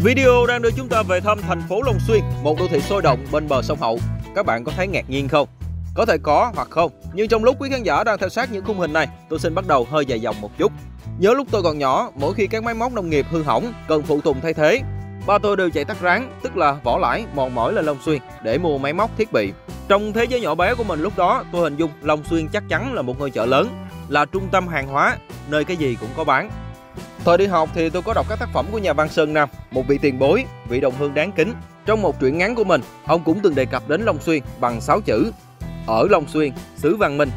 Video đang đưa chúng ta về thăm thành phố Long Xuyên, một đô thị sôi động bên bờ sông Hậu. Các bạn có thấy ngạc nhiên không? Có thể có hoặc không, nhưng trong lúc quý khán giả đang theo sát những khung hình này, tôi xin bắt đầu hơi dài dòng một chút. Nhớ lúc tôi còn nhỏ, mỗi khi các máy móc nông nghiệp hư hỏng, cần phụ tùng thay thế, ba tôi đều chạy tắt ráng, tức là vỏ lãi, mòn mỏi lên Long Xuyên để mua máy móc thiết bị. Trong thế giới nhỏ bé của mình lúc đó, tôi hình dung Long Xuyên chắc chắn là một ngôi chợ lớn, là trung tâm hàng hóa, nơi cái gì cũng có bán. Thời đi học thì tôi có đọc các tác phẩm của nhà văn Sơn Nam, một vị tiền bối, vị đồng hương đáng kính. Trong một truyện ngắn của mình, ông cũng từng đề cập đến Long Xuyên bằng 6 chữ: ở Long Xuyên, xứ văn minh,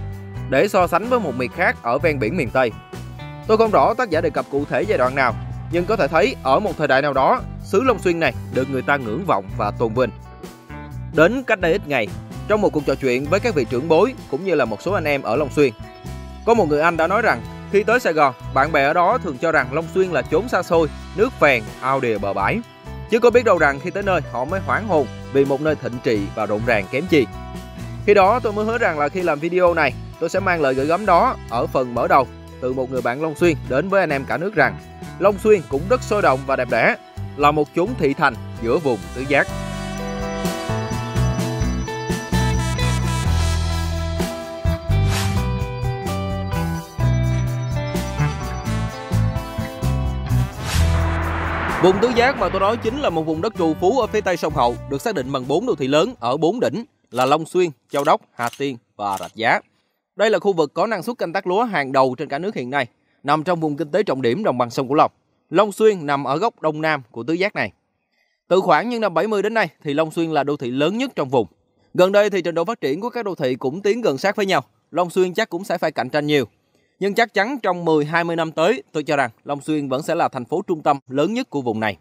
để so sánh với một miệt khác ở ven biển miền Tây. Tôi không rõ tác giả đề cập cụ thể giai đoạn nào, nhưng có thể thấy ở một thời đại nào đó, xứ Long Xuyên này được người ta ngưỡng vọng và tôn vinh. Đến cách đây ít ngày, trong một cuộc trò chuyện với các vị trưởng bối cũng như là một số anh em ở Long Xuyên, có một người anh đã nói rằng khi tới Sài Gòn, bạn bè ở đó thường cho rằng Long Xuyên là chốn xa xôi, nước phèn, ao đìa bờ bãi. Chứ có biết đâu rằng khi tới nơi họ mới hoảng hồn vì một nơi thịnh trị và rộn ràng kém chi. Khi đó tôi mới hứa rằng là khi làm video này, tôi sẽ mang lời gửi gắm đó ở phần mở đầu từ một người bạn Long Xuyên đến với anh em cả nước rằng Long Xuyên cũng rất sôi động và đẹp đẽ, là một chốn thị thành giữa vùng tứ giác. Vùng tứ giác mà tôi nói chính là một vùng đất trù phú ở phía tây sông Hậu, được xác định bằng 4 đô thị lớn ở 4 đỉnh là Long Xuyên, Châu Đốc, Hà Tiên và Rạch Giá. Đây là khu vực có năng suất canh tác lúa hàng đầu trên cả nước hiện nay, nằm trong vùng kinh tế trọng điểm đồng bằng sông Cửu Long. Long Xuyên nằm ở góc đông nam của tứ giác này. Từ khoảng những năm 70 đến nay thì Long Xuyên là đô thị lớn nhất trong vùng. Gần đây thì trình độ phát triển của các đô thị cũng tiến gần sát với nhau. Long Xuyên chắc cũng sẽ phải cạnh tranh nhiều. Nhưng chắc chắn trong 10-20 năm tới, tôi cho rằng Long Xuyên vẫn sẽ là thành phố trung tâm lớn nhất của vùng này.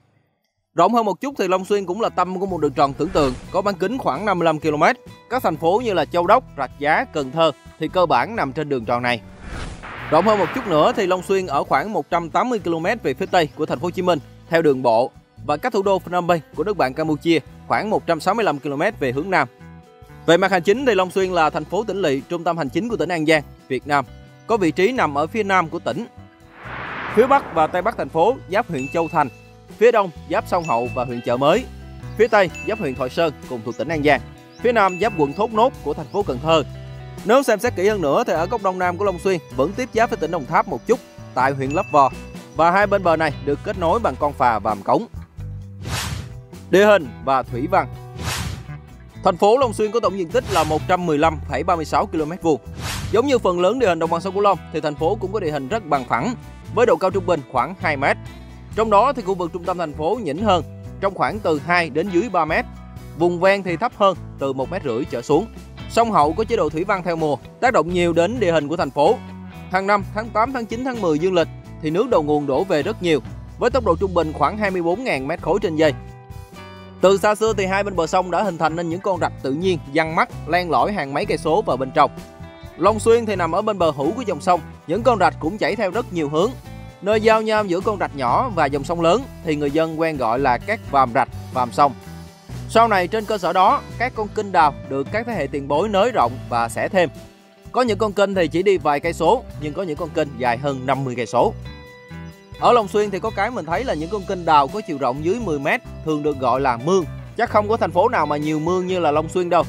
Rộng hơn một chút thì Long Xuyên cũng là tâm của một đường tròn tưởng tượng có bán kính khoảng 55 km. Các thành phố như là Châu Đốc, Rạch Giá, Cần Thơ thì cơ bản nằm trên đường tròn này. Rộng hơn một chút nữa thì Long Xuyên ở khoảng 180 km về phía tây của thành phố Hồ Chí Minh theo đường bộ và cách thủ đô Phnom Penh của nước bạn Campuchia khoảng 165 km về hướng nam. Về mặt hành chính thì Long Xuyên là thành phố tỉnh lỵ, trung tâm hành chính của tỉnh An Giang, Việt Nam, có vị trí nằm ở phía nam của tỉnh. Phía bắc và tây bắc thành phố giáp huyện Châu Thành, phía đông giáp sông Hậu và huyện Chợ Mới, phía tây giáp huyện Thoại Sơn cùng thuộc tỉnh An Giang, phía nam giáp quận Thốt Nốt của thành phố Cần Thơ. Nếu xem xét kỹ hơn nữa thì ở góc đông nam của Long Xuyên vẫn tiếp giáp với tỉnh Đồng Tháp một chút tại huyện Lấp Vò, và hai bên bờ này được kết nối bằng con phà Vàm Cống. Địa hình và thủy văn. Thành phố Long Xuyên có tổng diện tích là 115,36 km². Giống như phần lớn địa hình đồng bằng sông Cửu Long thì thành phố cũng có địa hình rất bằng phẳng với độ cao trung bình khoảng 2 m. Trong đó thì khu vực trung tâm thành phố nhỉnh hơn, trong khoảng từ 2 đến dưới 3 m. Vùng ven thì thấp hơn từ 1,5 m trở xuống. Sông Hậu có chế độ thủy văn theo mùa, tác động nhiều đến địa hình của thành phố. Hàng năm tháng 8, tháng 9, tháng 10 dương lịch thì nước đầu nguồn đổ về rất nhiều, với tốc độ trung bình khoảng 24.000 m3 trên giây. Từ xa xưa thì hai bên bờ sông đã hình thành nên những con rạch tự nhiên giăng mắt len lỏi hàng mấy cây số vào bên trong. Long Xuyên thì nằm ở bên bờ hữu của dòng sông, những con rạch cũng chảy theo rất nhiều hướng. Nơi giao nhau giữa con rạch nhỏ và dòng sông lớn thì người dân quen gọi là các vàm rạch, vàm sông. Sau này trên cơ sở đó, các con kênh đào được các thế hệ tiền bối nới rộng và xẻ thêm. Có những con kênh thì chỉ đi vài cây số, nhưng có những con kênh dài hơn 50 cây số. Ở Long Xuyên thì có cái mình thấy là những con kênh đào có chiều rộng dưới 10 m thường được gọi là mương. Chắc không có thành phố nào mà nhiều mương như là Long Xuyên đâu.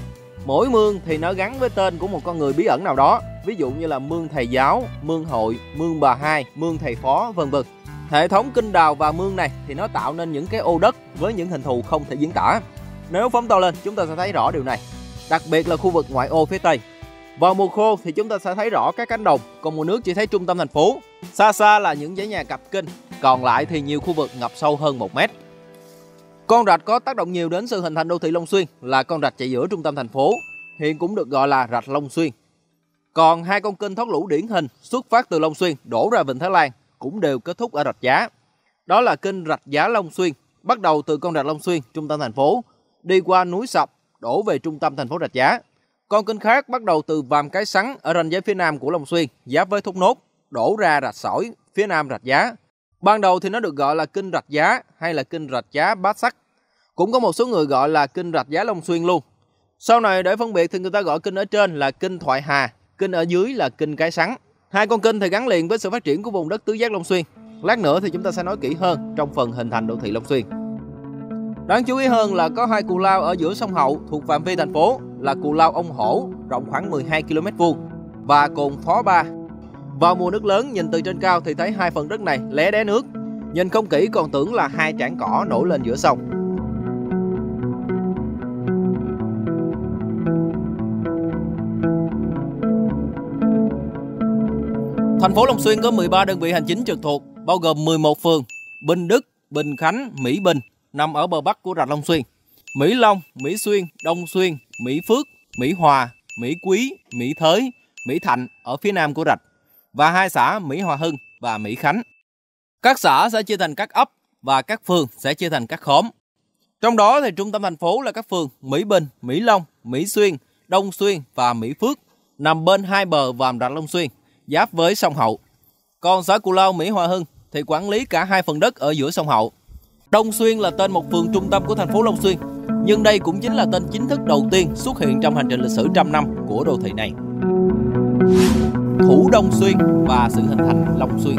Mỗi mương thì nó gắn với tên của một con người bí ẩn nào đó, ví dụ như là mương thầy giáo, mương hội, mương bà hai, mương thầy phó, vân vân. Hệ thống kênh đào và mương này thì nó tạo nên những cái ô đất với những hình thù không thể diễn tả. Nếu phóng to lên chúng ta sẽ thấy rõ điều này, đặc biệt là khu vực ngoại ô phía tây. Vào mùa khô thì chúng ta sẽ thấy rõ các cánh đồng, còn mùa nước chỉ thấy trung tâm thành phố. Xa xa là những dãy nhà cặp kênh, còn lại thì nhiều khu vực ngập sâu hơn 1 m. Con rạch có tác động nhiều đến sự hình thành đô thị Long Xuyên là con rạch chạy giữa trung tâm thành phố, hiện cũng được gọi là rạch Long Xuyên. Còn hai con kênh thoát lũ điển hình xuất phát từ Long Xuyên đổ ra Vịnh Thái Lan cũng đều kết thúc ở Rạch Giá. Đó là kênh Rạch Giá Long Xuyên, bắt đầu từ con rạch Long Xuyên, trung tâm thành phố, đi qua núi Sập, đổ về trung tâm thành phố Rạch Giá. Con kênh khác bắt đầu từ Vàm Cái Sắn ở ranh giới phía nam của Long Xuyên, giáp với Thốt Nốt, đổ ra Rạch Sỏi, phía nam Rạch Giá. Ban đầu thì nó được gọi là kênh Rạch Giá hay là kênh Rạch Giá Bát Sắc. Cũng có một số người gọi là kênh Rạch Giá Long Xuyên luôn. Sau này để phân biệt thì người ta gọi kênh ở trên là kênh Thoại Hà, kênh ở dưới là kênh Cái Sắn. Hai con kênh thì gắn liền với sự phát triển của vùng đất tứ giác Long Xuyên. Lát nữa thì chúng ta sẽ nói kỹ hơn trong phần hình thành đô thị Long Xuyên. Đáng chú ý hơn là có 2 cù lao ở giữa sông Hậu thuộc phạm vi thành phố là cù lao Ông Hổ rộng khoảng 12 km² và cồn Phó Ba. Vào mùa nước lớn, nhìn từ trên cao thì thấy 2 phần đất này lé đé nước, nhìn không kỹ còn tưởng là 2 trảng cỏ nổi lên giữa sông. Thành phố Long Xuyên có 13 đơn vị hành chính trực thuộc, bao gồm 11 phường: Bình Đức, Bình Khánh, Mỹ Bình nằm ở bờ bắc của rạch Long Xuyên, Mỹ Long, Mỹ Xuyên, Đông Xuyên, Mỹ Phước, Mỹ Hòa, Mỹ Quý, Mỹ Thới, Mỹ Thạnh ở phía nam của rạch, và 2 xã Mỹ Hòa Hưng và Mỹ Khánh. Các xã sẽ chia thành các ấp và các phường sẽ chia thành các khóm. Trong đó thì trung tâm thành phố là các phường Mỹ Bình, Mỹ Long, Mỹ Xuyên, Đông Xuyên và Mỹ Phước nằm bên hai bờ vàm rạch Long Xuyên, giáp với sông Hậu. Còn xã Cù Lao, Mỹ Hòa Hưng thì quản lý cả 2 phần đất ở giữa sông Hậu. Đông Xuyên là tên một phường trung tâm của thành phố Long Xuyên, nhưng đây cũng chính là tên chính thức đầu tiên xuất hiện trong hành trình lịch sử trăm năm của đô thị này. Thủ Đông Xuyên và sự hình thành Long Xuyên.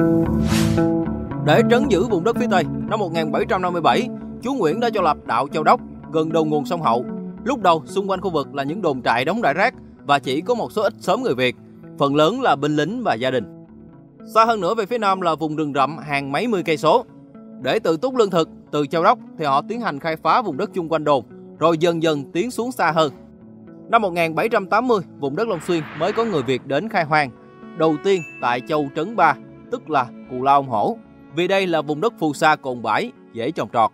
Để trấn giữ vùng đất phía Tây, năm 1757, chúa Nguyễn đã cho lập đạo Châu Đốc gần đầu nguồn sông Hậu. Lúc đầu xung quanh khu vực là những đồn trại đóng rải rác và chỉ có một số ít xóm người Việt, phần lớn là binh lính và gia đình. Xa hơn nữa về phía nam là vùng rừng rậm hàng mấy mươi cây số. Để tự túc lương thực từ Châu Đốc thì họ tiến hành khai phá vùng đất chung quanh đồn, rồi dần dần tiến xuống xa hơn. Năm 1780, vùng đất Long Xuyên mới có người Việt đến khai hoang, đầu tiên tại Châu Trấn Ba, tức là Cù Lao Ông Hổ, vì đây là vùng đất phù sa cồn bãi, dễ trồng trọt.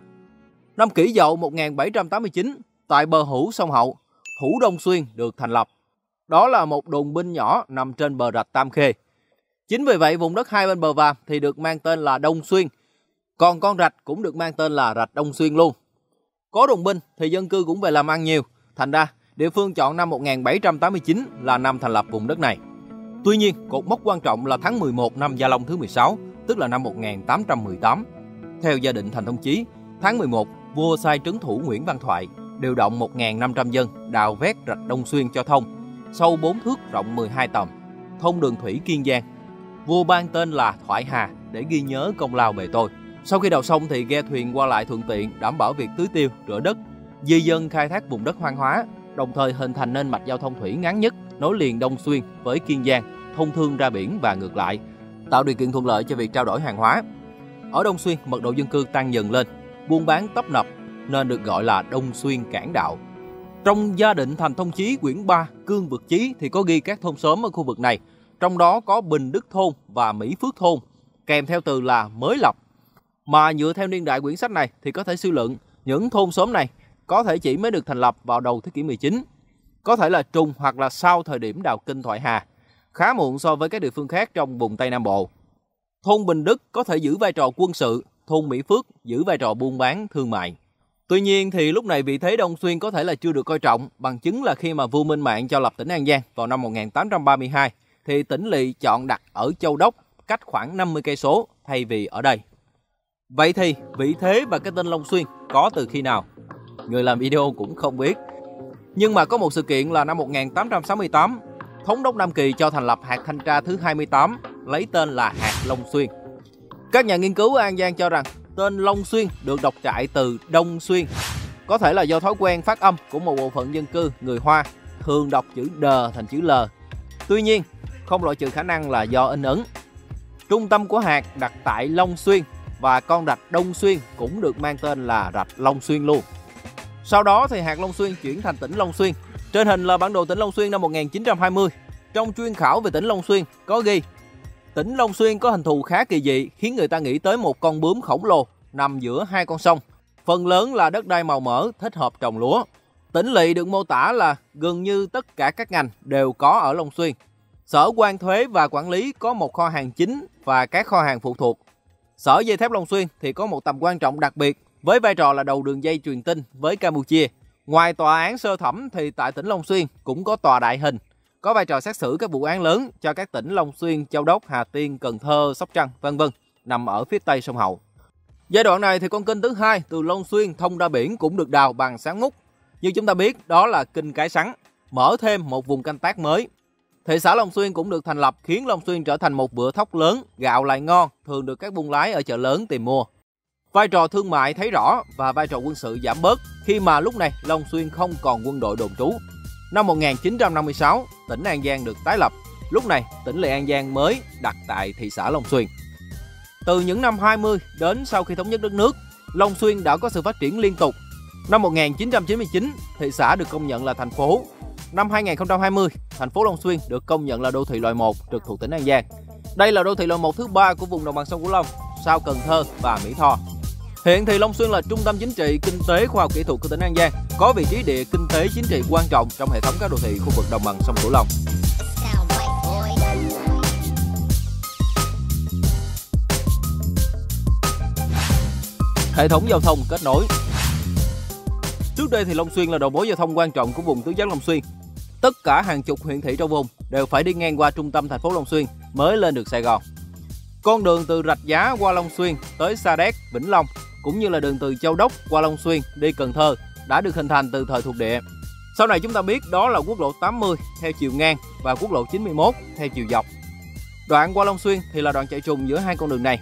Năm Kỷ Dậu 1789, tại bờ hữu sông Hậu, Thủ Đông Xuyên được thành lập. Đó là một đồn binh nhỏ nằm trên bờ rạch Tam Khê. Chính vì vậy vùng đất hai bên bờ vàm thì được mang tên là Đông Xuyên, còn con rạch cũng được mang tên là rạch Đông Xuyên luôn. Có đồn binh thì dân cư cũng về làm ăn nhiều, thành ra địa phương chọn năm 1789 là năm thành lập vùng đất này. Tuy nhiên, cột mốc quan trọng là tháng 11 năm Gia Long thứ 16, tức là năm 1818. Theo gia định Thành Thông Chí, tháng 11, vua sai trấn thủ Nguyễn Văn Thoại điều động 1.500 dân đào vét rạch Đông Xuyên cho thông, sâu 4 thước rộng 12 tầm, thông đường thủy Kiên Giang. Vua ban tên là Thoại Hà để ghi nhớ công lao bề tôi. Sau khi đào xong thì ghe thuyền qua lại thuận tiện, đảm bảo việc tưới tiêu, rửa đất, di dân khai thác vùng đất hoang hóa, đồng thời hình thành nên mạch giao thông thủy ngắn nhất nối liền Đông Xuyên với Kiên Giang, thông thương ra biển và ngược lại, tạo điều kiện thuận lợi cho việc trao đổi hàng hóa. Ở Đông Xuyên, mật độ dân cư tăng dần lên, buôn bán tấp nập nên được gọi là Đông Xuyên Cảng Đạo. Trong gia định Thành Thông Chí quyển 3 Cương Vực Chí thì có ghi các thôn xóm ở khu vực này, trong đó có Bình Đức Thôn và Mỹ Phước Thôn, kèm theo từ là mới lập. Mà dựa theo niên đại quyển sách này thì có thể suy luận những thôn xóm này có thể chỉ mới được thành lập vào đầu thế kỷ 19, có thể là trùng hoặc là sau thời điểm đào kinh Thoại Hà, khá muộn so với các địa phương khác trong vùng Tây Nam Bộ. Thôn Bình Đức có thể giữ vai trò quân sự, thôn Mỹ Phước giữ vai trò buôn bán, thương mại. Tuy nhiên thì lúc này vị thế Đông Xuyên có thể là chưa được coi trọng, bằng chứng là khi mà vua Minh Mạng cho lập tỉnh An Giang vào năm 1832 thì tỉnh lỵ chọn đặt ở Châu Đốc, cách khoảng 50 cây số thay vì ở đây. Vậy thì vị thế và cái tên Long Xuyên có từ khi nào? Người làm video cũng không biết. Nhưng mà có một sự kiện là năm 1868, Thống đốc Nam Kỳ cho thành lập hạt thanh tra thứ 28, lấy tên là hạt Long Xuyên. Các nhà nghiên cứu ở An Giang cho rằng tên Long Xuyên được đọc trại từ Đông Xuyên, có thể là do thói quen phát âm của một bộ phận dân cư người Hoa thường đọc chữ đờ thành chữ L. Tuy nhiên, không loại trừ khả năng là do in ấn. Trung tâm của hạt đặt tại Long Xuyên và con rạch Đông Xuyên cũng được mang tên là rạch Long Xuyên luôn. Sau đó thì hạt Long Xuyên chuyển thành tỉnh Long Xuyên. Trên hình là bản đồ tỉnh Long Xuyên năm 1920. Trong chuyên khảo về tỉnh Long Xuyên có ghi tỉnh Long Xuyên có hình thù khá kỳ dị, khiến người ta nghĩ tới một con bướm khổng lồ nằm giữa hai con sông. Phần lớn là đất đai màu mỡ, thích hợp trồng lúa. Tỉnh lỵ được mô tả là gần như tất cả các ngành đều có ở Long Xuyên. Sở Quan Thuế và Quản lý có một kho hàng chính và các kho hàng phụ thuộc. Sở Dây thép Long Xuyên thì có một tầm quan trọng đặc biệt với vai trò là đầu đường dây truyền tin với Campuchia. Ngoài tòa án sơ thẩm thì tại tỉnh Long Xuyên cũng có tòa đại hình, có vai trò xét xử các vụ án lớn cho các tỉnh Long Xuyên, Châu Đốc, Hà Tiên, Cần Thơ, Sóc Trăng, v.v. nằm ở phía tây sông Hậu. Giai đoạn này thì con kênh thứ hai từ Long Xuyên thông ra biển cũng được đào bằng sáng múc. Như chúng ta biết, đó là kênh Cái Sắn, mở thêm một vùng canh tác mới. Thị xã Long Xuyên cũng được thành lập, khiến Long Xuyên trở thành một bữa thóc lớn, gạo lại ngon, thường được các buôn lái ở chợ lớn tìm mua. Vai trò thương mại thấy rõ và vai trò quân sự giảm bớt khi mà lúc này Long Xuyên không còn quân đội đồn trú. Năm 1956, tỉnh An Giang được tái lập. Lúc này, tỉnh lỵ An Giang mới đặt tại thị xã Long Xuyên. Từ những năm 20 đến sau khi thống nhất đất nước, Long Xuyên đã có sự phát triển liên tục. Năm 1999, thị xã được công nhận là thành phố. Năm 2020, thành phố Long Xuyên được công nhận là đô thị loại 1 trực thuộc tỉnh An Giang. Đây là đô thị loại 1 thứ 3 của vùng đồng bằng sông Cửu Long, sau Cần Thơ và Mỹ Tho. Hiện thì Long Xuyên là trung tâm chính trị, kinh tế, khoa học kỹ thuật của tỉnh An Giang, có vị trí địa kinh tế chính trị quan trọng trong hệ thống các đô thị khu vực đồng bằng sông Cửu Long. Hệ thống giao thông kết nối. Trước đây thì Long Xuyên là đầu mối giao thông quan trọng của vùng tứ giác Long Xuyên. Tất cả hàng chục huyện thị trong vùng đều phải đi ngang qua trung tâm thành phố Long Xuyên mới lên được Sài Gòn. Con đường từ Rạch Giá qua Long Xuyên tới Sa Đéc, Vĩnh Long, cũng như là đường từ Châu Đốc qua Long Xuyên đi Cần Thơ đã được hình thành từ thời thuộc địa. Sau này chúng ta biết đó là quốc lộ 80 theo chiều ngang và quốc lộ 91 theo chiều dọc. Đoạn qua Long Xuyên thì là đoạn chạy trùng giữa hai con đường này.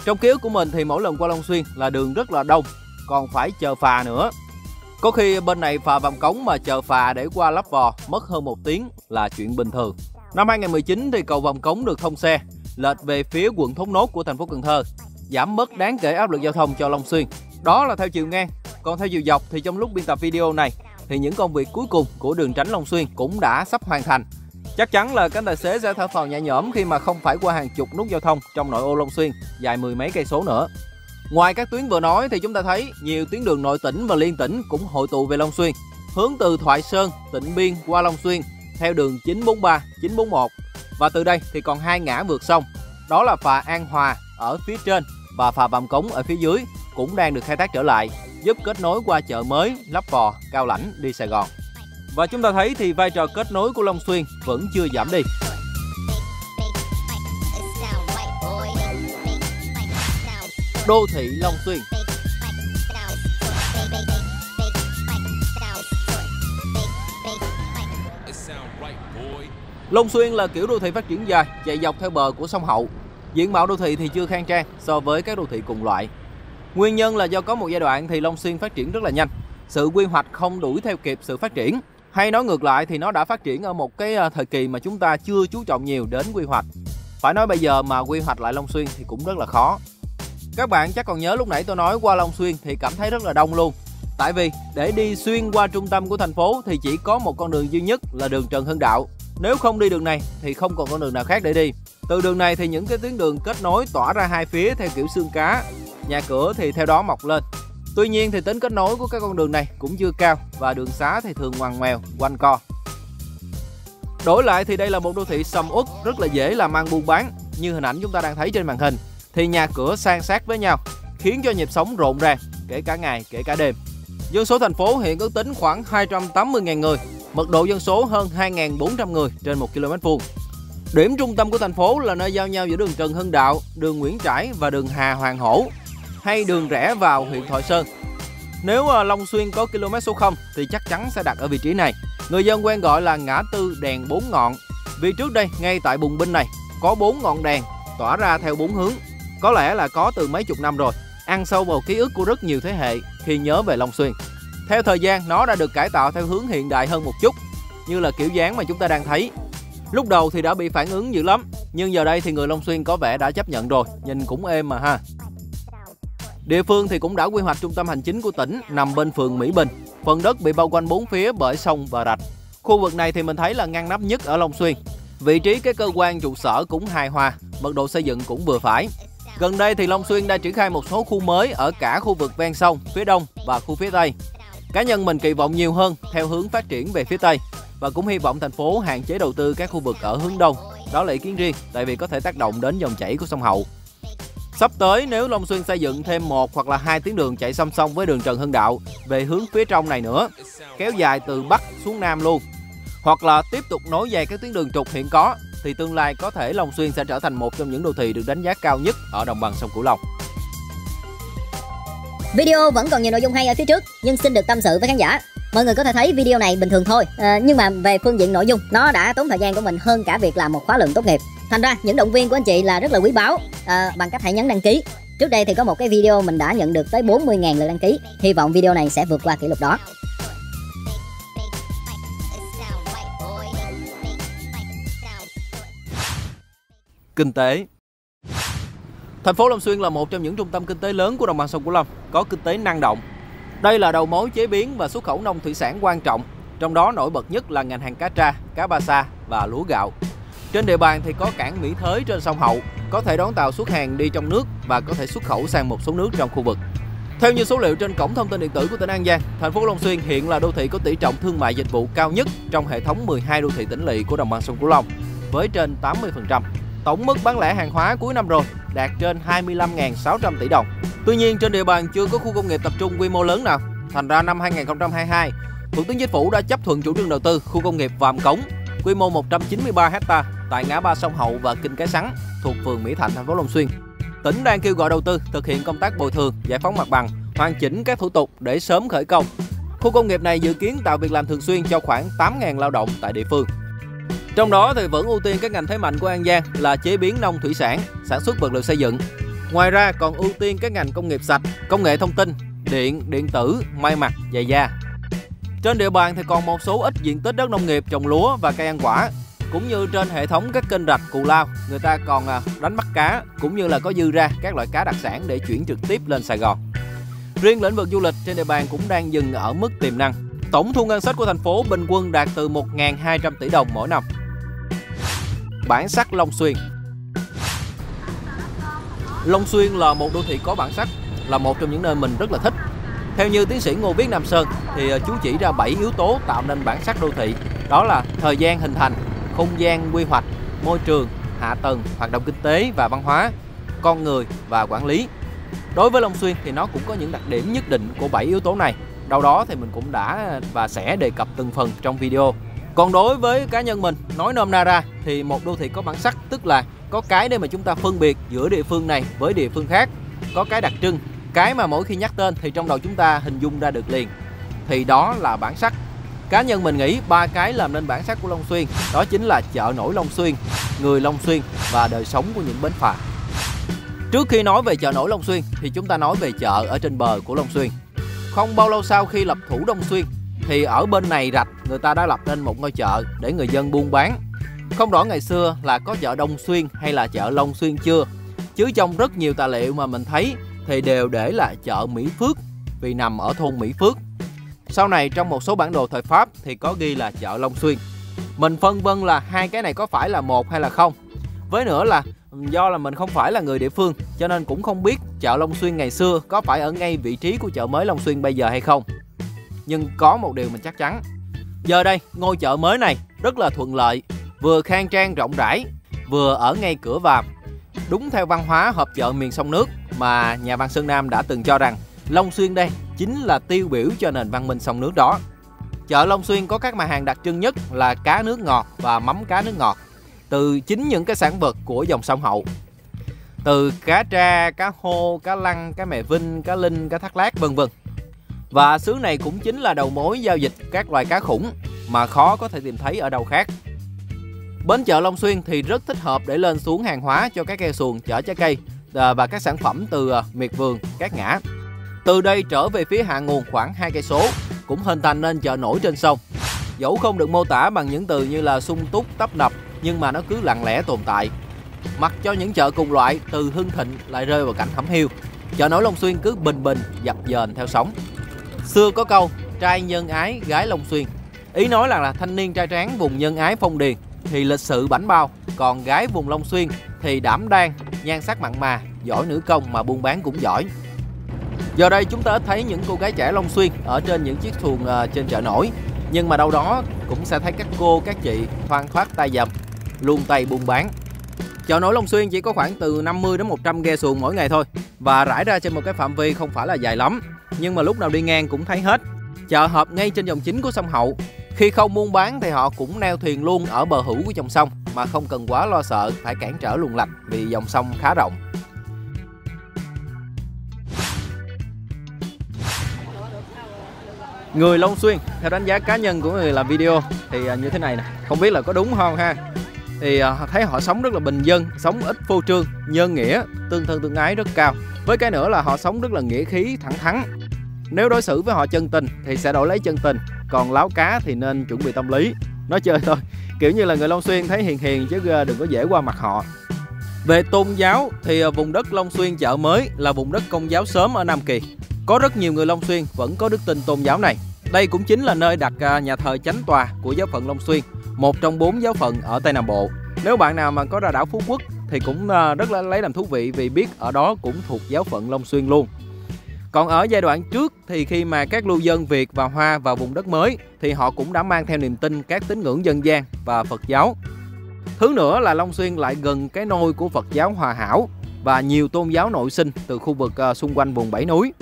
Trong ký ức của mình thì mỗi lần qua Long Xuyên là đường rất là đông, còn phải chờ phà nữa. Có khi bên này phà Vàm Cống mà chờ phà để qua Lấp Vò mất hơn 1 tiếng là chuyện bình thường. Năm 2019 thì cầu Vàm Cống được thông xe, lệch về phía quận Thốt Nốt của thành phố Cần Thơ, giảm bớt đáng kể áp lực giao thông cho Long Xuyên. Đó là theo chiều ngang, còn theo chiều dọc thì trong lúc biên tập video này thì những công việc cuối cùng của đường tránh Long Xuyên cũng đã sắp hoàn thành. Chắc chắn là các tài xế sẽ thở phào nhẹ nhõm khi mà không phải qua hàng chục nút giao thông trong nội ô Long Xuyên dài 10 mấy cây số nữa. Ngoài các tuyến vừa nói thì chúng ta thấy nhiều tuyến đường nội tỉnh và liên tỉnh cũng hội tụ về Long Xuyên, hướng từ Thoại Sơn, Tịnh Biên qua Long Xuyên theo đường 943, 941. Và từ đây thì còn 2 ngã vượt sông, đó là phà An Hòa ở phía trên và phà Vàm Cống ở phía dưới cũng đang được khai thác trở lại, giúp kết nối qua chợ mới, Lấp Vò, Cao Lãnh đi Sài Gòn. Và chúng ta thấy thì vai trò kết nối của Long Xuyên vẫn chưa giảm đi. Đô thị Long Xuyên. Long Xuyên là kiểu đô thị phát triển dài, chạy dọc theo bờ của sông Hậu. Diện mạo đô thị thì chưa khang trang so với các đô thị cùng loại. Nguyên nhân là do có một giai đoạn thì Long Xuyên phát triển rất là nhanh, sự quy hoạch không đuổi theo kịp sự phát triển. Hay nói ngược lại thì nó đã phát triển ở một cái thời kỳ mà chúng ta chưa chú trọng nhiều đến quy hoạch. Phải nói bây giờ mà quy hoạch lại Long Xuyên thì cũng rất là khó. Các bạn chắc còn nhớ lúc nãy tôi nói qua Long Xuyên thì cảm thấy rất là đông luôn. Tại vì để đi xuyên qua trung tâm của thành phố thì chỉ có một con đường duy nhất là đường Trần Hưng Đạo. Nếu không đi đường này thì không còn con đường nào khác để đi. Từ đường này thì những cái tuyến đường kết nối tỏa ra hai phía theo kiểu xương cá, nhà cửa thì theo đó mọc lên. Tuy nhiên thì tính kết nối của các con đường này cũng chưa cao và đường xá thì thường ngoằn ngoèo, quanh co. Đổi lại thì đây là một đô thị sầm uất rất là dễ làm ăn buôn bán. Như hình ảnh chúng ta đang thấy trên màn hình thì nhà cửa san sát với nhau, khiến cho nhịp sống rộn ràng, kể cả ngày, kể cả đêm. Dân số thành phố hiện ước tính khoảng 280.000 người, mật độ dân số hơn 2.400 người trên 1 km². Điểm trung tâm của thành phố là nơi giao nhau giữa đường Trần Hưng Đạo, đường Nguyễn Trãi và đường Hà Hoàng Hổ, hay đường rẽ vào huyện Thoại Sơn. Nếu Long Xuyên có km số 0 thì chắc chắn sẽ đặt ở vị trí này. Người dân quen gọi là ngã tư đèn 4 ngọn, vì trước đây ngay tại bùng binh này có 4 ngọn đèn tỏa ra theo 4 hướng. Có lẽ là có từ mấy chục năm rồi, ăn sâu vào ký ức của rất nhiều thế hệ khi nhớ về Long Xuyên. Theo thời gian, nó đã được cải tạo theo hướng hiện đại hơn một chút, như là kiểu dáng mà chúng ta đang thấy. Lúc đầu thì đã bị phản ứng dữ lắm, nhưng giờ đây thì người Long Xuyên có vẻ đã chấp nhận rồi, nhìn cũng êm mà ha. Địa phương thì cũng đã quy hoạch trung tâm hành chính của tỉnh nằm bên phường Mỹ Bình. Phần đất bị bao quanh 4 phía bởi sông và rạch. Khu vực này thì mình thấy là ngăn nắp nhất ở Long Xuyên. Vị trí cái cơ quan trụ sở cũng hài hòa, mật độ xây dựng cũng vừa phải. Gần đây thì Long Xuyên đã triển khai một số khu mới ở cả khu vực ven sông, phía đông và khu phía tây. Cá nhân mình kỳ vọng nhiều hơn theo hướng phát triển về phía tây và cũng hy vọng thành phố hạn chế đầu tư các khu vực ở hướng đông. Đó là ý kiến riêng, tại vì có thể tác động đến dòng chảy của sông Hậu. Sắp tới nếu Long Xuyên xây dựng thêm 1 hoặc là 2 tuyến đường chạy song song với đường Trần Hưng Đạo về hướng phía trong này nữa, kéo dài từ Bắc xuống Nam luôn, hoặc là tiếp tục nối dài các tuyến đường trục hiện có, thì tương lai có thể Long Xuyên sẽ trở thành một trong những đô thị được đánh giá cao nhất ở đồng bằng sông Cửu Long. Video vẫn còn nhiều nội dung hay ở phía trước, nhưng xin được tâm sự với khán giả. Mọi người có thể thấy video này bình thường thôi, nhưng mà về phương diện nội dung, nó đã tốn thời gian của mình hơn cả việc làm một khóa luận tốt nghiệp. Thành ra những động viên của anh chị là rất là quý báu, bằng cách hãy nhấn đăng ký, Trước đây thì có một cái video mình đã nhận được tới 40.000 lượt đăng ký. Hy vọng video này sẽ vượt qua kỷ lục đó. Kinh tế. Thành phố Long Xuyên là một trong những trung tâm kinh tế lớn của đồng bằng sông Cửu Long, có kinh tế năng động. Đây là đầu mối chế biến và xuất khẩu nông thủy sản quan trọng, trong đó nổi bật nhất là ngành hàng cá tra, cá ba sa và lúa gạo. Trên địa bàn thì có cảng Mỹ Thới trên sông Hậu, có thể đón tàu xuất hàng đi trong nước và có thể xuất khẩu sang một số nước trong khu vực. Theo như số liệu trên cổng thông tin điện tử của tỉnh An Giang, thành phố Long Xuyên hiện là đô thị có tỷ trọng thương mại dịch vụ cao nhất trong hệ thống 12 đô thị tỉnh lỵ của đồng bằng sông Cửu Long, với trên 80%. Tổng mức bán lẻ hàng hóa cuối năm rồi đạt trên 25.600 tỷ đồng. Tuy nhiên, trên địa bàn chưa có khu công nghiệp tập trung quy mô lớn nào. Thành ra năm 2022, Thủ tướng Chính phủ đã chấp thuận chủ trương đầu tư khu công nghiệp Vàm Cống, quy mô 193 ha tại ngã ba sông Hậu và Kinh Cái Sắn thuộc phường Mỹ Thạnh, thành phố Long Xuyên. Tỉnh đang kêu gọi đầu tư thực hiện công tác bồi thường, giải phóng mặt bằng, hoàn chỉnh các thủ tục để sớm khởi công. Khu công nghiệp này dự kiến tạo việc làm thường xuyên cho khoảng 8.000 lao động tại địa phương. Trong đó thì vẫn ưu tiên các ngành thế mạnh của An Giang là chế biến nông thủy sản, sản xuất vật liệu xây dựng. Ngoài ra còn ưu tiên các ngành công nghiệp sạch, công nghệ thông tin, điện, điện tử, may mặc, giày da. Trên địa bàn thì còn một số ít diện tích đất nông nghiệp trồng lúa và cây ăn quả, cũng như trên hệ thống các kênh rạch Cù Lao, người ta còn đánh bắt cá, cũng như là có dư ra các loại cá đặc sản để chuyển trực tiếp lên Sài Gòn. Riêng lĩnh vực du lịch trên địa bàn cũng đang dừng ở mức tiềm năng. Tổng thu ngân sách của thành phố bình quân đạt từ 1.200 tỷ đồng mỗi năm. Bản sắc Long Xuyên. Long Xuyên là một đô thị có bản sắc, là một trong những nơi mình rất là thích. Theo như tiến sĩ Ngô Viết Nam Sơn thì chú chỉ ra 7 yếu tố tạo nên bản sắc đô thị. Đó là thời gian hình thành, không gian quy hoạch, môi trường, hạ tầng, hoạt động kinh tế và văn hóa, con người và quản lý. Đối với Long Xuyên thì nó cũng có những đặc điểm nhất định của 7 yếu tố này. Đâu đó thì mình cũng đã và sẽ đề cập từng phần trong video. Còn đối với cá nhân mình, nói nôm na ra thì một đô thị có bản sắc tức là có cái để mà chúng ta phân biệt giữa địa phương này với địa phương khác, có cái đặc trưng, cái mà mỗi khi nhắc tên thì trong đầu chúng ta hình dung ra được liền, thì đó là bản sắc. Cá nhân mình nghĩ 3 cái làm nên bản sắc của Long Xuyên, đó chính là chợ nổi Long Xuyên, người Long Xuyên và đời sống của những bến phà. Trước khi nói về chợ nổi Long Xuyên thì chúng ta nói về chợ ở trên bờ của Long Xuyên. Không bao lâu sau khi lập thủ Đông Xuyên thì ở bên này rạch người ta đã lập nên một ngôi chợ để người dân buôn bán. Không rõ ngày xưa là có chợ Đông Xuyên hay là chợ Long Xuyên chưa, chứ trong rất nhiều tài liệu mà mình thấy thì đều để là chợ Mỹ Phước vì nằm ở thôn Mỹ Phước. Sau này trong một số bản đồ thời Pháp thì có ghi là chợ Long Xuyên. Mình phân vân là hai cái này có phải là một hay là không. Với nữa là do là mình không phải là người địa phương cho nên cũng không biết chợ Long Xuyên ngày xưa có phải ở ngay vị trí của chợ mới Long Xuyên bây giờ hay không. Nhưng có một điều mình chắc chắn, giờ đây ngôi chợ mới này rất là thuận lợi, vừa khang trang rộng rãi, vừa ở ngay cửa Vàm. Đúng theo văn hóa họp chợ miền sông nước mà nhà văn Sơn Nam đã từng cho rằng Long Xuyên đây chính là tiêu biểu cho nền văn minh sông nước đó. Chợ Long Xuyên có các mặt hàng đặc trưng nhất là cá nước ngọt và mắm cá nước ngọt, từ chính những cái sản vật của dòng sông Hậu. Từ cá tra, cá hô, cá lăng, cá mè vinh, cá linh, cá thác lát vân vân. Và xứ này cũng chính là đầu mối giao dịch các loài cá khủng mà khó có thể tìm thấy ở đâu khác. Bến chợ Long Xuyên thì rất thích hợp để lên xuống hàng hóa cho các ghe xuồng chở trái cây và các sản phẩm từ miệt vườn, Cát Ngã. Từ đây trở về phía hạ nguồn khoảng 2 cây số cũng hình thành nên chợ nổi trên sông. Dẫu không được mô tả bằng những từ như là sung túc, tấp nập, nhưng mà nó cứ lặng lẽ tồn tại. Mặc cho những chợ cùng loại từ hưng thịnh lại rơi vào cảnh hẩm hiu, chợ nổi Long Xuyên cứ bình bình dập dềnh theo sóng. Xưa có câu trai nhân ái gái Long Xuyên, ý nói là thanh niên trai tráng vùng nhân ái Phong Điền thì lịch sự bảnh bao, còn gái vùng Long Xuyên thì đảm đang, nhan sắc mặn mà, giỏi nữ công mà buôn bán cũng giỏi. Giờ đây chúng ta ít thấy những cô gái trẻ Long Xuyên ở trên những chiếc xuồng trên chợ nổi, nhưng mà đâu đó cũng sẽ thấy các cô, các chị thoăn thoắt tay dầm, luôn tay buôn bán. Chợ nổi Long Xuyên chỉ có khoảng từ 50 đến 100 ghe xuồng mỗi ngày thôi và rải ra trên một cái phạm vi không phải là dài lắm, nhưng mà lúc nào đi ngang cũng thấy hết. Chợ hợp ngay trên dòng chính của sông Hậu. Khi không buôn bán thì họ cũng neo thuyền luôn ở bờ hữu của dòng sông mà không cần quá lo sợ phải cản trở luồng lạch vì dòng sông khá rộng. Người Long Xuyên, theo đánh giá cá nhân của người làm video thì như thế này nè, không biết là có đúng không ha. Thì thấy họ sống rất là bình dân, sống ít phô trương, nhân nghĩa, tương thân tương ái rất cao. Với cái nữa là họ sống rất là nghĩa khí, thẳng thắn. Nếu đối xử với họ chân tình thì sẽ đổi lấy chân tình, còn láo cá thì nên chuẩn bị tâm lý. Nói chơi thôi, kiểu như là người Long Xuyên thấy hiền hiền chứ đừng có dễ qua mặt họ. Về tôn giáo thì vùng đất Long Xuyên Chợ Mới là vùng đất Công giáo xóm ở Nam Kỳ. Có rất nhiều người Long Xuyên vẫn có đức tin tôn giáo này. Đây cũng chính là nơi đặt nhà thờ chánh tòa của giáo phận Long Xuyên, một trong 4 giáo phận ở Tây Nam Bộ. Nếu bạn nào mà có ra đảo Phú Quốc thì cũng rất là lấy làm thú vị, vì biết ở đó cũng thuộc giáo phận Long Xuyên luôn. Còn ở giai đoạn trước thì khi mà các lưu dân Việt và Hoa vào vùng đất mới thì họ cũng đã mang theo niềm tin các tín ngưỡng dân gian và Phật giáo. Thứ nữa là Long Xuyên lại gần cái nôi của Phật giáo Hòa Hảo và nhiều tôn giáo nội sinh từ khu vực xung quanh vùng 7 núi.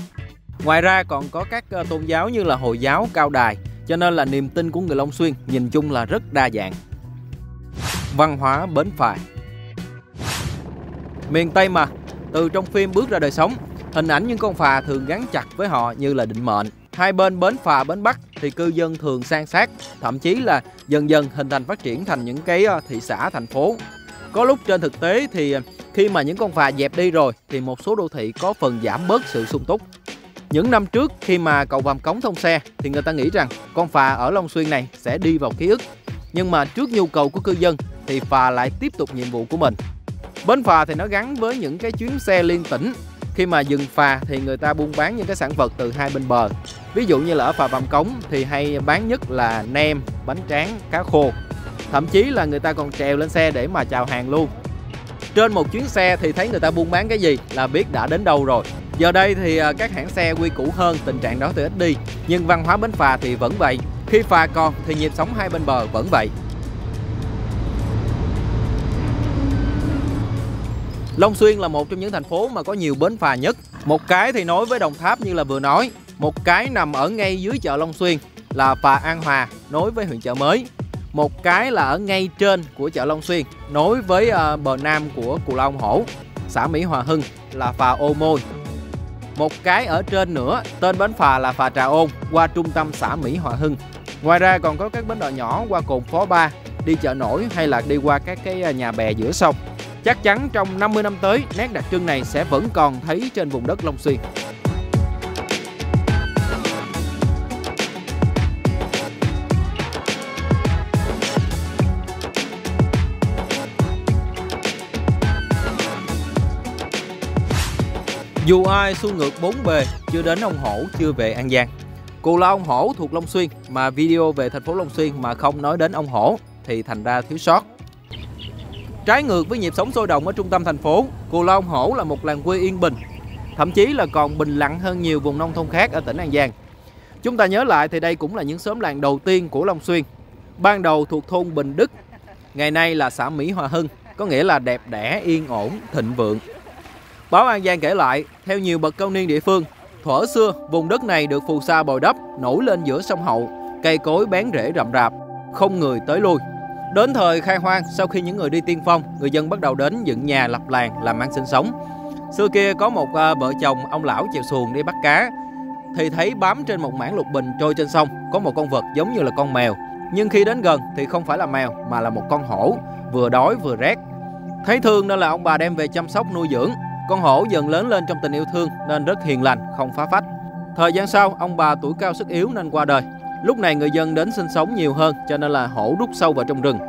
Ngoài ra còn có các tôn giáo như là Hồi giáo, Cao Đài, cho nên là niềm tin của người Long Xuyên nhìn chung là rất đa dạng. Văn hóa bến phà. Miền Tây mà, từ trong phim Bước Ra Đời Sống, hình ảnh những con phà thường gắn chặt với họ như là định mệnh. Hai bên bến phà bến Bắc thì cư dân thường san sát, thậm chí là dần dần hình thành phát triển thành những cái thị xã, thành phố. Có lúc trên thực tế thì khi mà những con phà dẹp đi rồi thì một số đô thị có phần giảm bớt sự sung túc. Những năm trước khi mà cầu Vàm Cống thông xe thì người ta nghĩ rằng con phà ở Long Xuyên này sẽ đi vào ký ức. Nhưng mà trước nhu cầu của cư dân thì phà lại tiếp tục nhiệm vụ của mình. Bến phà thì nó gắn với những cái chuyến xe liên tỉnh. Khi mà dừng phà thì người ta buôn bán những cái sản vật từ hai bên bờ. Ví dụ như là ở phà Vàm Cống thì hay bán nhất là nem, bánh tráng, cá khô. Thậm chí là người ta còn trèo lên xe để mà chào hàng luôn. Trên một chuyến xe thì thấy người ta buôn bán cái gì là biết đã đến đâu rồi. Giờ đây thì các hãng xe quy củ hơn, tình trạng đó thì ít đi. Nhưng văn hóa bến phà thì vẫn vậy. Khi phà còn thì nhịp sống hai bên bờ vẫn vậy. Long Xuyên là một trong những thành phố mà có nhiều bến phà nhất. Một cái thì nối với Đồng Tháp như là vừa nói. Một cái nằm ở ngay dưới chợ Long Xuyên là phà An Hòa nối với huyện Chợ Mới. Một cái là ở ngay trên của chợ Long Xuyên nối với bờ nam của Cù Lao Ông Hổ, xã Mỹ Hòa Hưng là phà Ô Môi. Một cái ở trên nữa tên bến phà là phà Trà Ôn qua trung tâm xã Mỹ Hòa Hưng. Ngoài ra còn có các bến đò nhỏ qua cồn Phó Ba, đi chợ nổi hay là đi qua các cái nhà bè giữa sông. Chắc chắn trong 50 năm tới, nét đặc trưng này sẽ vẫn còn thấy trên vùng đất Long Xuyên. Dù ai xuôi ngược bốn bề, chưa đến ông Hổ, chưa về An Giang. Cù Lao Ông Hổ thuộc Long Xuyên, mà video về thành phố Long Xuyên mà không nói đến ông Hổ thì thành ra thiếu sót. Trái ngược với nhịp sống sôi động ở trung tâm thành phố, Cù Lao Ông Hổ là một làng quê yên bình, thậm chí là còn bình lặng hơn nhiều vùng nông thôn khác ở tỉnh An Giang. Chúng ta nhớ lại thì đây cũng là những xóm làng đầu tiên của Long Xuyên. Ban đầu thuộc thôn Bình Đức, ngày nay là xã Mỹ Hòa Hưng, có nghĩa là đẹp đẽ, yên ổn, thịnh vượng. Báo An Giang kể lại, theo nhiều bậc cao niên địa phương, thuở xưa vùng đất này được phù sa bồi đắp, nổi lên giữa sông Hậu, cây cối bén rễ rậm rạp, không người tới lui. Đến thời khai hoang, sau khi những người đi tiên phong, người dân bắt đầu đến dựng nhà lập làng làm ăn sinh sống. Xưa kia có một vợ chồng ông lão chèo xuồng đi bắt cá, thì thấy bám trên một mảng lục bình trôi trên sông có một con vật giống như là con mèo, nhưng khi đến gần thì không phải là mèo mà là một con hổ, vừa đói vừa rét. Thấy thương nên là ông bà đem về chăm sóc nuôi dưỡng. Con hổ dần lớn lên trong tình yêu thương nên rất hiền lành, không phá phách. Thời gian sau, ông bà tuổi cao sức yếu nên qua đời. Lúc này người dân đến sinh sống nhiều hơn cho nên là hổ rút sâu vào trong rừng.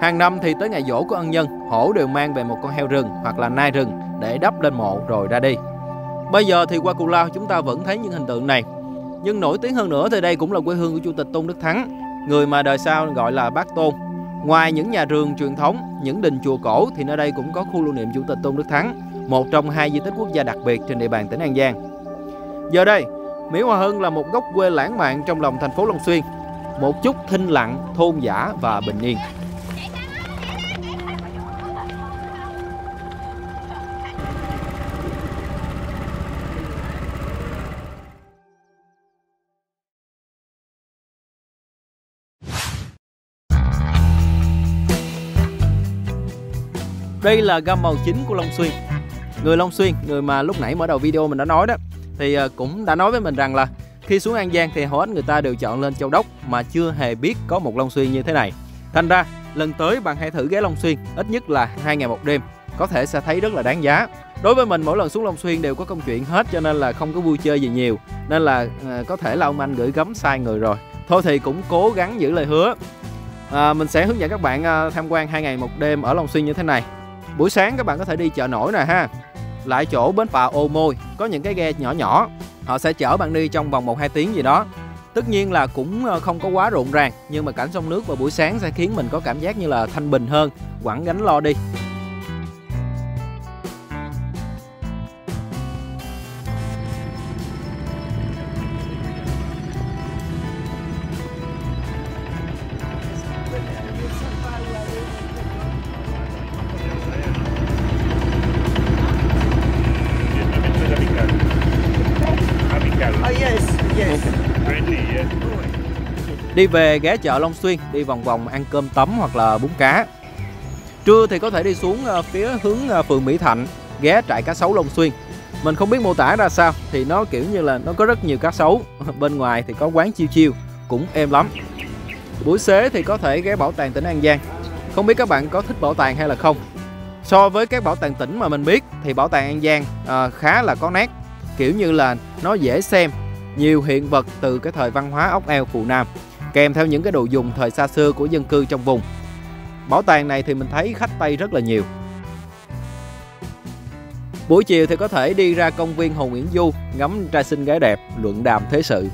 Hàng năm thì tới ngày giỗ của ân nhân, hổ đều mang về một con heo rừng hoặc là nai rừng để đắp lên mộ rồi ra đi. Bây giờ thì qua Cù Lao chúng ta vẫn thấy những hình tượng này. Nhưng nổi tiếng hơn nữa thì đây cũng là quê hương của Chủ tịch Tôn Đức Thắng, người mà đời sau gọi là Bác Tôn. Ngoài những nhà rường truyền thống, những đình chùa cổ thì nơi đây cũng có khu lưu niệm Chủ tịch Tôn Đức Thắng, một trong 2 di tích quốc gia đặc biệt trên địa bàn tỉnh An Giang. Giờ đây, Mỹ Hòa Hưng là một góc quê lãng mạn trong lòng thành phố Long Xuyên, một chút thinh lặng, thôn dã và bình yên. Đây là gam màu chính của Long Xuyên. Người Long Xuyên, người mà lúc nãy mở đầu video mình đã nói đó, thì cũng đã nói với mình rằng là khi xuống An Giang thì hầu hết người ta đều chọn lên Châu Đốc mà chưa hề biết có một Long Xuyên như thế này. Thành ra lần tới bạn hãy thử ghé Long Xuyên ít nhất là 2 ngày 1 đêm, có thể sẽ thấy rất là đáng giá. Đối với mình mỗi lần xuống Long Xuyên đều có công chuyện hết, cho nên là không có vui chơi gì nhiều. Nên là có thể là ông anh gửi gắm sai người rồi. Thôi thì cũng cố gắng giữ lời hứa. Mình sẽ hướng dẫn các bạn tham quan 2 ngày 1 đêm ở Long Xuyên như thế này. Buổi sáng các bạn có thể đi chợ nổi nè ha. Lại chỗ bến phà Ô Môi có những cái ghe nhỏ nhỏ, họ sẽ chở bạn đi trong vòng 1-2 tiếng gì đó. Tất nhiên là cũng không có quá rộn ràng, nhưng mà cảnh sông nước vào buổi sáng sẽ khiến mình có cảm giác như là thanh bình hơn, quẳng gánh lo đi. Đi về ghé chợ Long Xuyên, đi vòng vòng ăn cơm tấm hoặc là bún cá. Trưa thì có thể đi xuống phía hướng phường Mỹ Thạnh, ghé trại cá sấu Long Xuyên. Mình không biết mô tả ra sao, thì nó kiểu như là nó có rất nhiều cá sấu. Bên ngoài thì có quán chiêu chiêu, cũng êm lắm. Buổi xế thì có thể ghé bảo tàng tỉnh An Giang. Không biết các bạn có thích bảo tàng hay là không? So với các bảo tàng tỉnh mà mình biết thì bảo tàng An Giang khá là có nét. Kiểu như là nó dễ xem, nhiều hiện vật từ cái thời văn hóa ốc eo Phù Nam, kèm theo những cái đồ dùng thời xa xưa của dân cư trong vùng. Bảo tàng này thì mình thấy khách Tây rất là nhiều. Buổi chiều thì có thể đi ra công viên Hồ Nguyễn Du, ngắm trai xinh gái đẹp, luận đàm thế sự.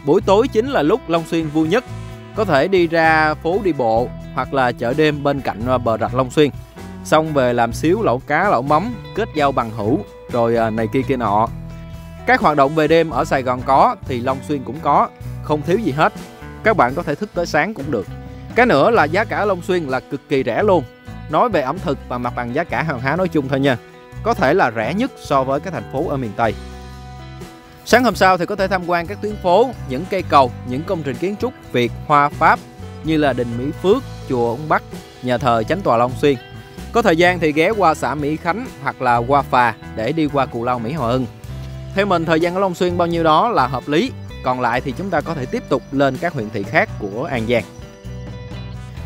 Buổi tối chính là lúc Long Xuyên vui nhất. Có thể đi ra phố đi bộ hoặc là chợ đêm bên cạnh bờ rạch Long Xuyên. Xong về làm xíu lẩu cá, lẩu mắm, kết giao bằng hữu, rồi này kia nọ. Các hoạt động về đêm ở Sài Gòn có thì Long Xuyên cũng có, không thiếu gì hết. Các bạn có thể thức tới sáng cũng được. Cái nữa là giá cả Long Xuyên là cực kỳ rẻ luôn. Nói về ẩm thực và mặt bằng giá cả hàng hóa nói chung thôi nha. Có thể là rẻ nhất so với các thành phố ở miền Tây. Sáng hôm sau thì có thể tham quan các tuyến phố, những cây cầu, những công trình kiến trúc Việt, Hoa, Pháp như là đình Mỹ Phước, chùa Ông Bắc, nhà thờ Chánh tòa Long Xuyên. Có thời gian thì ghé qua xã Mỹ Khánh hoặc là qua phà để đi qua Cù Lao, Mỹ Hòa Hưng. Theo mình thời gian ở Long Xuyên bao nhiêu đó là hợp lý. Còn lại thì chúng ta có thể tiếp tục lên các huyện thị khác của An Giang.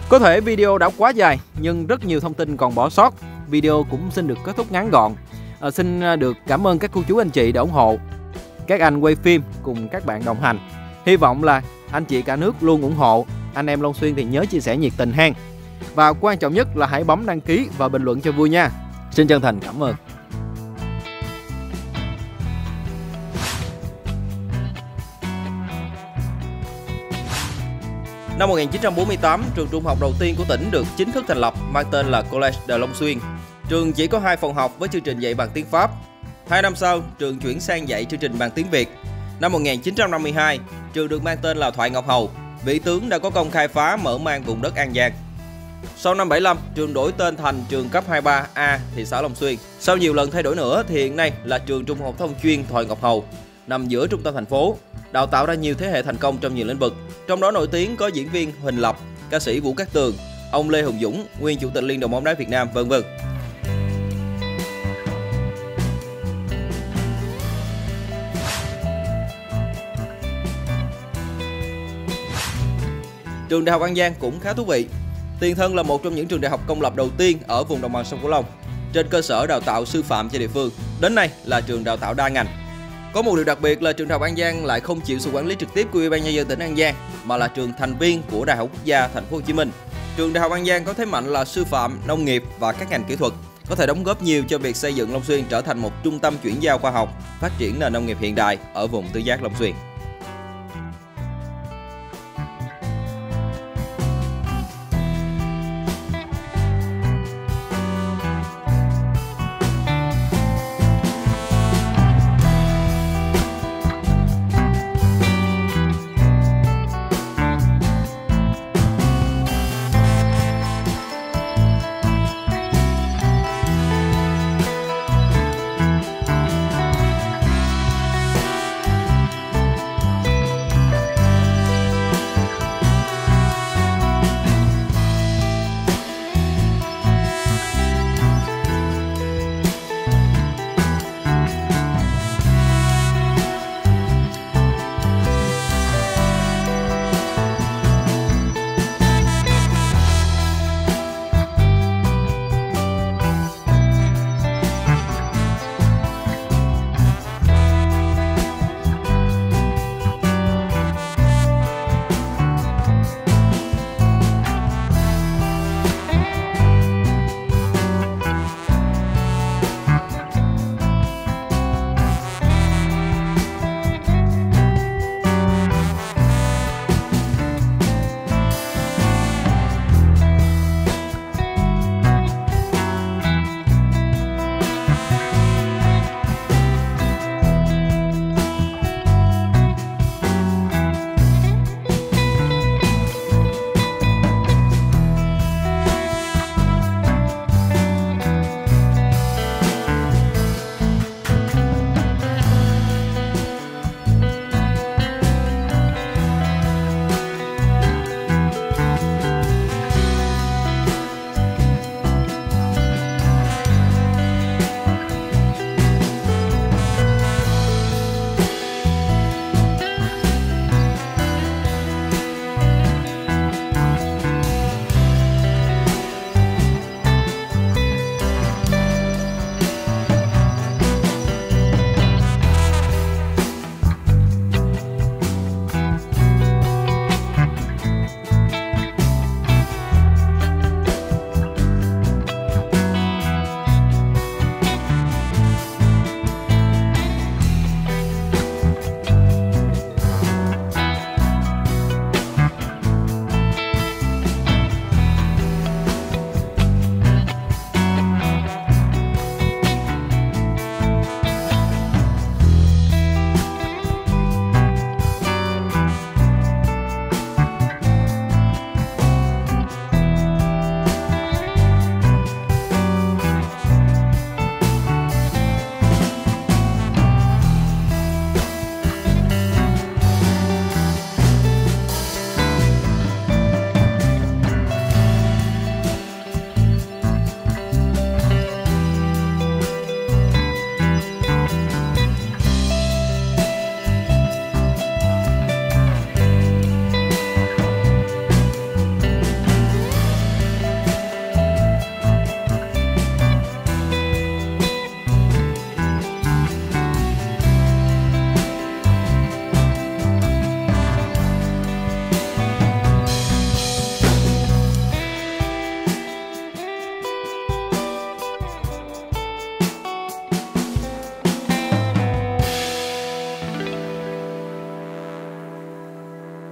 Có thể video đã quá dài nhưng rất nhiều thông tin còn bỏ sót. Video cũng xin được kết thúc ngắn gọn. Xin được cảm ơn các cô chú anh chị đã ủng hộ, các anh quay phim cùng các bạn đồng hành. Hy vọng là anh chị cả nước luôn ủng hộ. Anh em Long Xuyên thì nhớ chia sẻ nhiệt tình hen. Và quan trọng nhất là hãy bấm đăng ký và bình luận cho vui nha. Xin chân thành cảm ơn. Năm 1948, trường trung học đầu tiên của tỉnh được chính thức thành lập, mang tên là Collège de Long Xuyên. Trường chỉ có 2 phòng học với chương trình dạy bằng tiếng Pháp. 2 năm sau, trường chuyển sang dạy chương trình bằng tiếng Việt. Năm 1952, trường được mang tên là Thoại Ngọc Hầu. Vị tướng đã có công khai phá mở mang vùng đất An Giang. Sau năm 75, trường đổi tên thành trường cấp 23A thị xã Long Xuyên. Sau nhiều lần thay đổi nữa thì hiện nay là trường trung học thông chuyên Thoại Ngọc Hầu, nằm giữa trung tâm thành phố, đào tạo ra nhiều thế hệ thành công trong nhiều lĩnh vực. Trong đó nổi tiếng có diễn viên Huỳnh Lập, ca sĩ Vũ Cát Tường, ông Lê Hùng Dũng, nguyên chủ tịch Liên đoàn bóng đá Việt Nam, v.v. Trường Đại học An Giang cũng khá thú vị. Tiền Thân là một trong những trường đại học công lập đầu tiên ở vùng đồng bằng sông Cửu Long, trên cơ sở đào tạo sư phạm cho địa phương. Đến nay là trường đào tạo đa ngành. Có một điều đặc biệt là trường Đại học An Giang lại không chịu sự quản lý trực tiếp của Ủy ban nhân dân tỉnh An Giang, mà là trường thành viên của Đại học Quốc gia Thành phố Hồ Chí Minh. Trường Đại học An Giang có thế mạnh là sư phạm, nông nghiệp và các ngành kỹ thuật, có thể đóng góp nhiều cho việc xây dựng Long Xuyên trở thành một trung tâm chuyển giao khoa học, phát triển nền nông nghiệp hiện đại ở vùng Tứ Giác Long Xuyên.